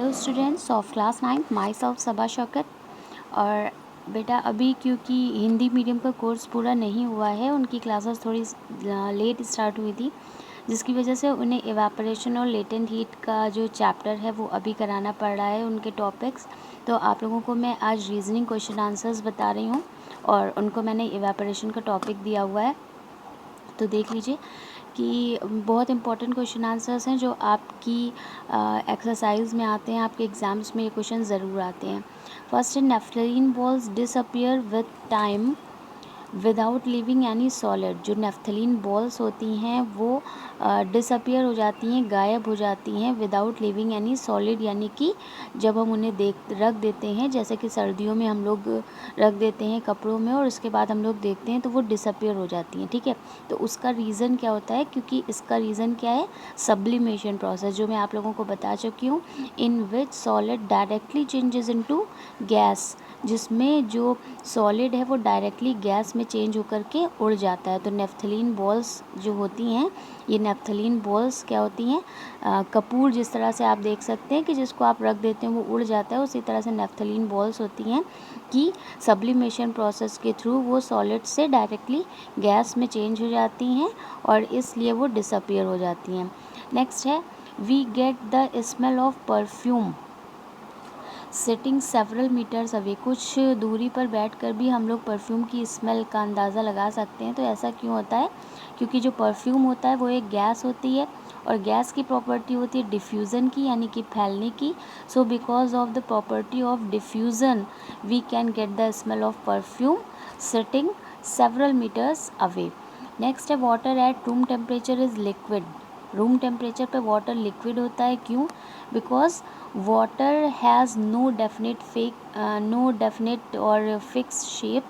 Hello students of class 9 myself Saba Shaukat. और बेटा अभी क्योंकि हिंदी मीडियम का कोर्स पूरा नहीं हुआ है, उनकी क्लासेस थोड़ी लेट स्टार्ट हुई थी, जिसकी वजह से उन्हें एवापोरेशन और लेटेंट हीट का जो चैप्टर है वो अभी कराना पड़ रहा है, उनके टॉपिक्स। तो आप लोगों को मैं आज रीजनिंग क्वेश्चन आंसर्स बता रही हूँ और उनको मैंने एवापोरेशन का टॉपिक दिया हुआ है। तो देख लीजिए कि बहुत इंपॉर्टेंट क्वेश्चन आंसर्स हैं जो आपकी एक्सरसाइज में आते हैं, आपके एग्ज़ाम्स में ये क्वेश्चन ज़रूर आते हैं। फर्स्ट है, naphthalene balls disappear with time without leaving any solid. जो नेफ्थलीन बॉल्स होती हैं वो डिसअपियर हो जाती हैं, गायब हो जाती हैं विदाउट लिविंग एनी सॉलिड, यानी कि जब हम उन्हें रख देते हैं, जैसे कि सर्दियों में हम लोग रख देते हैं कपड़ों में और उसके बाद हम लोग देखते हैं तो वो डिसअपियर हो जाती हैं। ठीक है, तो उसका रीज़न क्या होता है, क्योंकि इसका रीज़न क्या है, सब्लिमेशन प्रोसेस, जो मैं आप लोगों को बता चुकी हूँ, in which solid directly changes into gas, जिसमें जो सॉलिड है वो डायरेक्टली गैस में चेंज होकर के उड़ जाता है। तो नेफ्थलीन बॉल्स जो होती हैं, ये नेफ्थलीन बॉल्स क्या होती हैं, कपूर जिस तरह से आप देख सकते हैं कि जिसको आप रख देते हैं वो उड़ जाता है, उसी तरह से नेफ्थलीन बॉल्स होती हैं कि सब्लिमेशन प्रोसेस के थ्रू वो सॉलिड से डायरेक्टली गैस में चेंज हो जाती हैं और इसलिए वो डिसअपियर हो जाती हैं। नेक्स्ट है, we get the smell of perfume sitting several metres away. कुछ दूरी पर बैठकर भी हम लोग परफ्यूम की स्मेल का अंदाज़ा लगा सकते हैं। तो ऐसा क्यों होता है, क्योंकि जो परफ्यूम होता है वो एक गैस होती है और गैस की प्रॉपर्टी होती है डिफ्यूज़न की, यानी कि फैलने की। So because of the property of diffusion we can get the smell of perfume sitting several metres away. Next है, water at room temperature is liquid. Room temperature पे वाटर लिक्विड होता है, क्यों, because water has no definite or fixed shape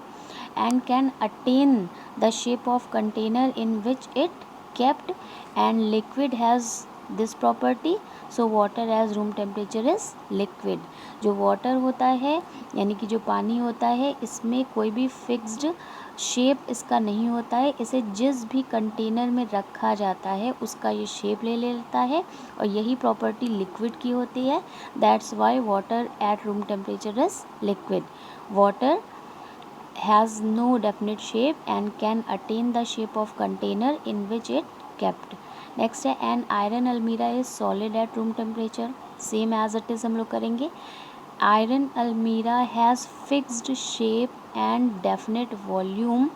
and can attain the shape of container in which it kept, and liquid has this property, so water as room temperature is liquid। जो water होता है यानी कि जो पानी होता है, इसमें कोई भी फिक्स्ड शेप इसका नहीं होता है, इसे जिस भी कंटेनर में रखा जाता है उसका ये शेप ले लेता है और यही प्रॉपर्टी लिक्विड की होती है। That's why water at room temperature is liquid. Water has no definite shape and can attain the shape of container in which it kept. Next है, an iron almirah is solid at room temperature. Same as it is हम लोग करेंगे। Iron almirah has fixed shape and definite volume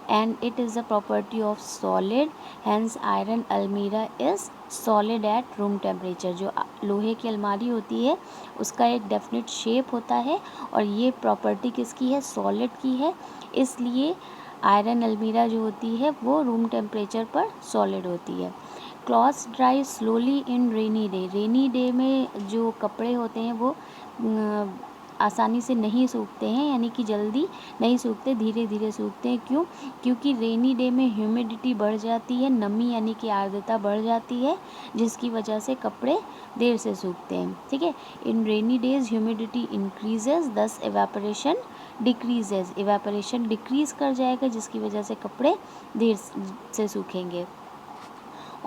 and it is a property of solid, hence iron almirah is solid at room temperature। जो लोहे की अलमारी होती है उसका एक डेफिनेट शेप होता है और ये प्रॉपर्टी किसकी है, सॉलिड की है, इसलिए आयरन अलमीरा जो होती है वो रूम टेम्परेचर पर सॉलिड होती है। Clothes dry slowly in rainy day. Rainy day में जो कपड़े होते हैं वो आसानी से नहीं सूखते हैं, यानी कि जल्दी नहीं सूखते, धीरे धीरे सूखते हैं। क्यों, क्योंकि रेनी डे में ह्यूमिडिटी बढ़ जाती है, नमी यानी कि आर्द्रता बढ़ जाती है, जिसकी वजह से कपड़े देर से सूखते हैं। ठीक है, इन रेनी डेज ह्यूमिडिटी इंक्रीजेज, दस एवेपोरेशन डिक्रीजेज। एवेपोरेशन डिक्रीज कर जाएगा जिसकी वजह से कपड़े देर से सूखेंगे।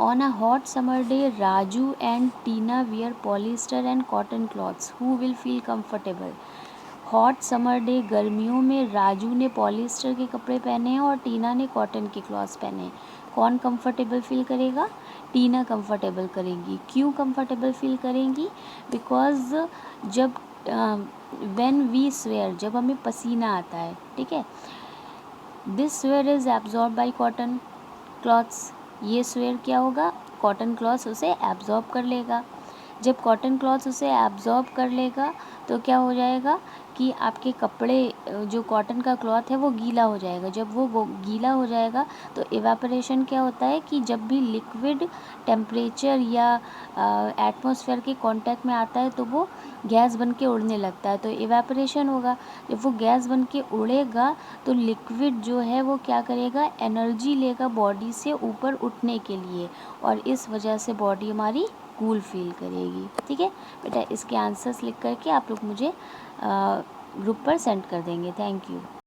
On a hot summer day, Raju and Tina wear polyester and cotton cloths. Who will feel comfortable? Hot summer day, गर्मियों में राजू ने पॉलिस्टर के कपड़े पहने हैं और टीना ने कॉटन के क्लॉथ्स पहने हैं। कौन कंफर्टेबल फील करेगा, टीना कंफर्टेबल करेगी। क्यों कंफर्टेबल फील करेंगी, बिकॉज जब व्हेन वी स्वेयर, जब हमें पसीना आता है, ठीक है, this swear is absorb by cotton clothes. ये स्वेयर क्या होगा, कॉटन क्लॉथ्स उसे एब्जॉर्ब कर लेगा। जब कॉटन क्लॉथ्स उसे एब्जॉर्ब कर लेगा तो क्या हो जाएगा कि आपके कपड़े, जो कॉटन का क्लॉथ है वो गीला हो जाएगा। जब वो गीला हो जाएगा तो इवेपोरेशन क्या होता है कि जब भी लिक्विड टेम्परेचर या एटमॉस्फेयर के कांटेक्ट में आता है तो वो गैस बन के उड़ने लगता है, तो इवेपोरेशन होगा। जब वो गैस बन के उड़ेगा तो लिक्विड जो है वो क्या करेगा, एनर्जी लेगा बॉडी से ऊपर उठने के लिए और इस वजह से बॉडी हमारी कूल फील करेगी। ठीक है बेटा, इसके आंसर्स लिख करके आप लोग मुझे ग्रुप पर सेंड कर देंगे। Thank you.